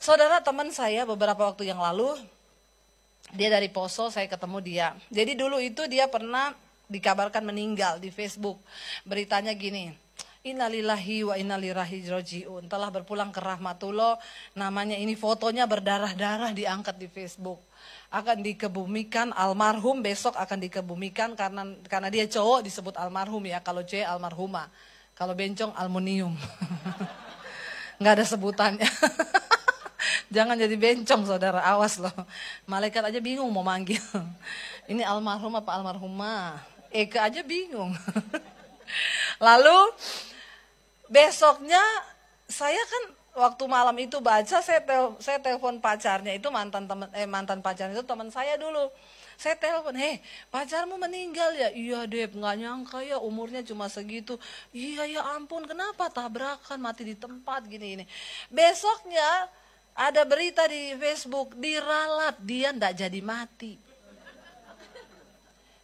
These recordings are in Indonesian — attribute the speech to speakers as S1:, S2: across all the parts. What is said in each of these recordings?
S1: Saudara, teman saya beberapa waktu yang lalu, dia dari Poso, saya ketemu dia. Jadi dulu itu dia pernah dikabarkan meninggal di Facebook. Beritanya gini, innalillahi wa innalillahi rajiun, telah berpulang ke rahmatullah. Namanya ini, fotonya berdarah-darah diangkat di Facebook. Akan dikebumikan, almarhum besok akan dikebumikan, karena dia cowok disebut almarhum ya, kalau cewek almarhumah, kalau bencong aluminium. Nggak ada sebutannya. Jangan jadi bencong saudara, awas loh. Malaikat aja bingung mau manggil. Ini almarhum apa almarhumah? Eka aja bingung. Lalu besoknya saya kan waktu malam itu baca, saya telepon pacarnya itu, mantan pacarnya itu teman saya dulu. Saya telepon, pacarmu meninggal ya? Iya Dep, nggak nyangka ya umurnya cuma segitu. Iya ya ampun, kenapa tabrakan, mati di tempat gini. Besoknya ada berita di Facebook, diralat, dia ndak jadi mati.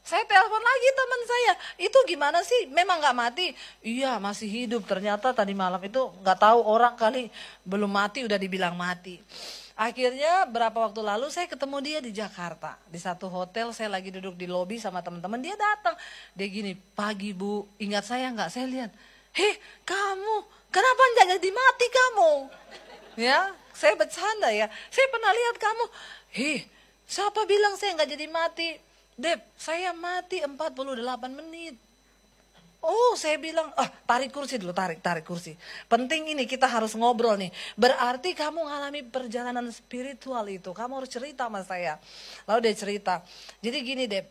S1: Saya telepon lagi teman saya, itu gimana sih? Memang nggak mati? Iya masih hidup. Ternyata tadi malam itu nggak tahu orang kali belum mati udah dibilang mati. Akhirnya berapa waktu lalu saya ketemu dia di Jakarta, di satu hotel. Saya lagi duduk di lobi sama teman-teman, dia datang. Dia gini, pagi Bu, ingat saya nggak? Saya lihat, kamu, kenapa nggak jadi mati kamu? Ya, saya bercanda ya. Saya pernah lihat kamu. Siapa bilang saya nggak jadi mati? Dep, saya mati 48 menit. Oh, saya bilang, tarik kursi dulu, tarik kursi. Penting ini, kita harus ngobrol nih. Berarti kamu mengalami perjalanan spiritual itu. Kamu harus cerita sama saya. Lalu dia cerita. Jadi gini Dep,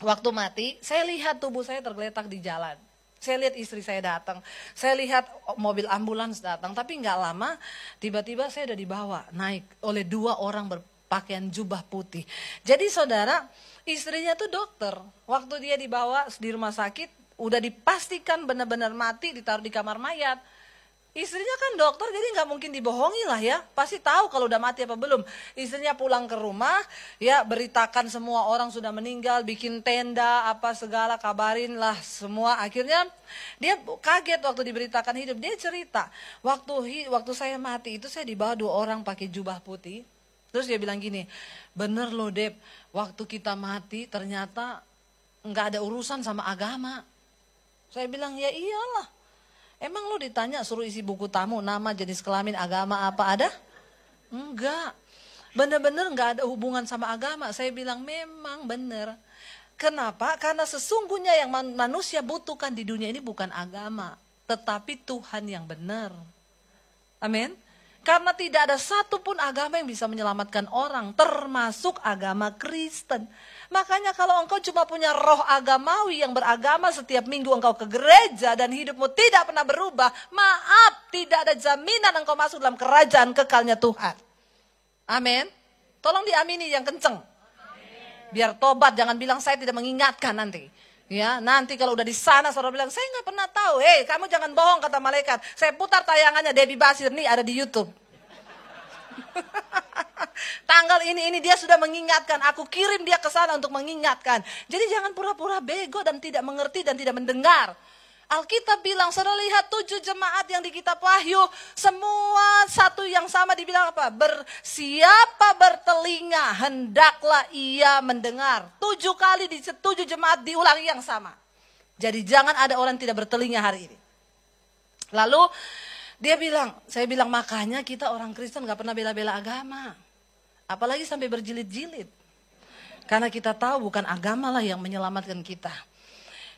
S1: waktu mati, saya lihat tubuh saya tergeletak di jalan. Saya lihat istri saya datang. Saya lihat mobil ambulans datang. Tapi nggak lama, tiba-tiba saya udah dibawa, naik oleh 2 orang berpakaian jubah putih. Jadi saudara, istrinya tuh dokter. Waktu dia dibawa di rumah sakit, udah dipastikan benar-benar mati, ditaruh di kamar mayat. Istrinya kan dokter, jadi nggak mungkin dibohongi lah ya. Pasti tahu kalau udah mati apa belum. Istrinya pulang ke rumah, ya beritakan semua orang sudah meninggal, bikin tenda, apa segala, kabarin lah semua. Akhirnya dia kaget waktu diberitakan hidup. Dia cerita, waktu saya mati itu saya dibawa 2 orang pakai jubah putih. Terus dia bilang gini, bener loh Dep, waktu kita mati ternyata nggak ada urusan sama agama. Saya bilang, ya iyalah. Emang lo ditanya suruh isi buku tamu, nama, jenis kelamin, agama apa ada? Enggak. Bener-bener nggak ada hubungan sama agama. Saya bilang memang bener. Kenapa? Karena sesungguhnya yang manusia butuhkan di dunia ini bukan agama, tetapi Tuhan yang benar. Amin. Karena tidak ada satupun agama yang bisa menyelamatkan orang, termasuk agama Kristen. Makanya kalau engkau cuma punya roh agamawi yang beragama setiap minggu engkau ke gereja dan hidupmu tidak pernah berubah, maaf, tidak ada jaminan engkau masuk dalam kerajaan kekalnya Tuhan. Amin. Tolong diamini yang kenceng. Biar tobat, jangan bilang saya tidak mengingatkan nanti. Ya, nanti kalau udah di sana saudara bilang, saya nggak pernah tahu. Kamu jangan bohong kata malaikat. Saya putar tayangannya Debbie Basir nih ada di YouTube. Tanggal ini dia sudah mengingatkan, aku kirim dia ke sana untuk mengingatkan. Jadi jangan pura-pura bego dan tidak mengerti dan tidak mendengar. Alkitab bilang, saudara lihat 7 jemaat yang di kitab Wahyu, semua satu yang sama dibilang apa? Siapa bertelinga hendaklah ia mendengar. 7 kali di 7 jemaat diulangi yang sama. Jadi jangan ada orang tidak bertelinga hari ini. Lalu saya bilang makanya kita orang Kristen gak pernah bela-bela agama. Apalagi sampai berjilid-jilid. Karena kita tahu bukan agama lah yang menyelamatkan kita.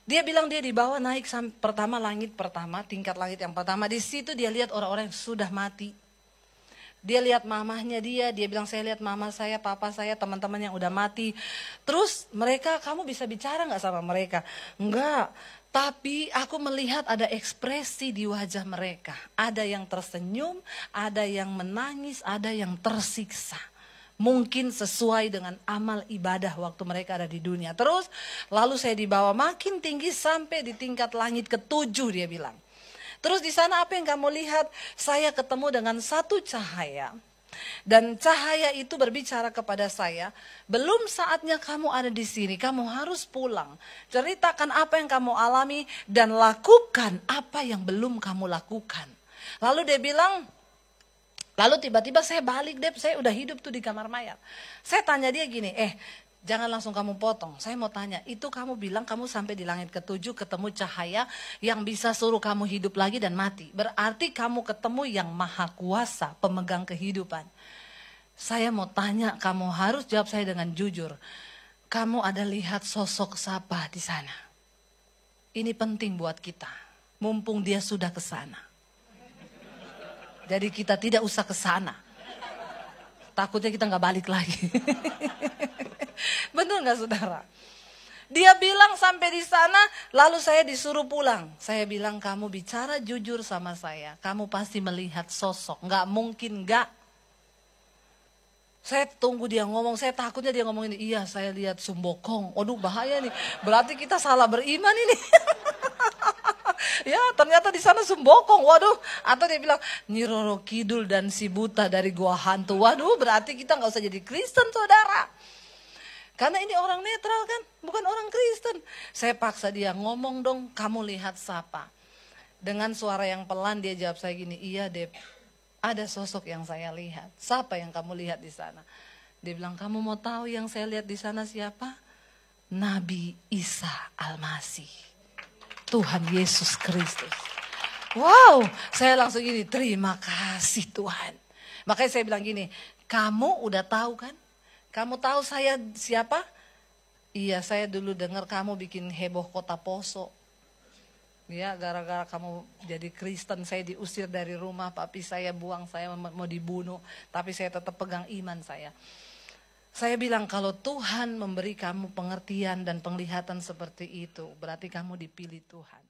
S1: Dia bilang dia dibawa naik pertama langit pertama, tingkat langit yang pertama. Di situ dia lihat orang-orang yang sudah mati. Dia lihat mamahnya dia bilang saya lihat mama saya, papa saya, teman-teman yang udah mati. Terus mereka, kamu bisa bicara gak sama mereka? Enggak. Tapi aku melihat ada ekspresi di wajah mereka. Ada yang tersenyum, ada yang menangis, ada yang tersiksa. Mungkin sesuai dengan amal ibadah waktu mereka ada di dunia. Terus lalu saya dibawa makin tinggi sampai di tingkat langit ke-7 dia bilang. Terus di sana apa yang kamu lihat? Saya ketemu dengan satu cahaya. Dan cahaya itu berbicara kepada saya, belum saatnya kamu ada di sini, kamu harus pulang. Ceritakan apa yang kamu alami dan lakukan apa yang belum kamu lakukan. Lalu dia bilang, Lalu tiba-tiba saya balik deh, saya udah hidup tuh di kamar mayat. Saya tanya dia gini, jangan langsung kamu potong. Saya mau tanya, itu kamu bilang kamu sampai di langit ketujuh ketemu cahaya yang bisa suruh kamu hidup lagi dan mati. Berarti kamu ketemu yang maha kuasa, pemegang kehidupan. Saya mau tanya, kamu harus jawab saya dengan jujur. Kamu ada lihat sosok siapa di sana? Ini penting buat kita, mumpung dia sudah ke sana. Jadi kita tidak usah ke sana. Takutnya kita nggak balik lagi. Benar nggak saudara? Dia bilang sampai di sana, lalu saya disuruh pulang. Saya bilang kamu bicara jujur sama saya, kamu pasti melihat sosok. Nggak mungkin nggak. Saya tunggu dia ngomong, saya takutnya dia ngomong ini, iya saya lihat Sumbokong. Waduh bahaya nih, berarti kita salah beriman ini. Ya ternyata di sana Sumbokong, waduh. Atau dia bilang Nyi Roro Kidul dan si buta dari gua hantu. Waduh berarti kita nggak usah jadi Kristen saudara. Karena ini orang netral kan, bukan orang Kristen. Saya paksa dia ngomong dong, kamu lihat siapa? Dengan suara yang pelan dia jawab saya gini, iya Dep, ada sosok yang saya lihat. Siapa yang kamu lihat di sana? Dia bilang, kamu mau tahu yang saya lihat di sana siapa? Nabi Isa Al-Masih. Tuhan Yesus Kristus. Wow, saya langsung gini, terima kasih Tuhan. Makanya saya bilang gini, kamu udah tahu kan? Kamu tahu saya siapa? Iya, saya dulu dengar kamu bikin heboh Kota Poso. Ya, gara-gara kamu jadi Kristen, saya diusir dari rumah, papi saya buang, saya mau dibunuh. Tapi saya tetap pegang iman saya. Saya bilang kalau Tuhan memberi kamu pengertian dan penglihatan seperti itu, berarti kamu dipilih Tuhan.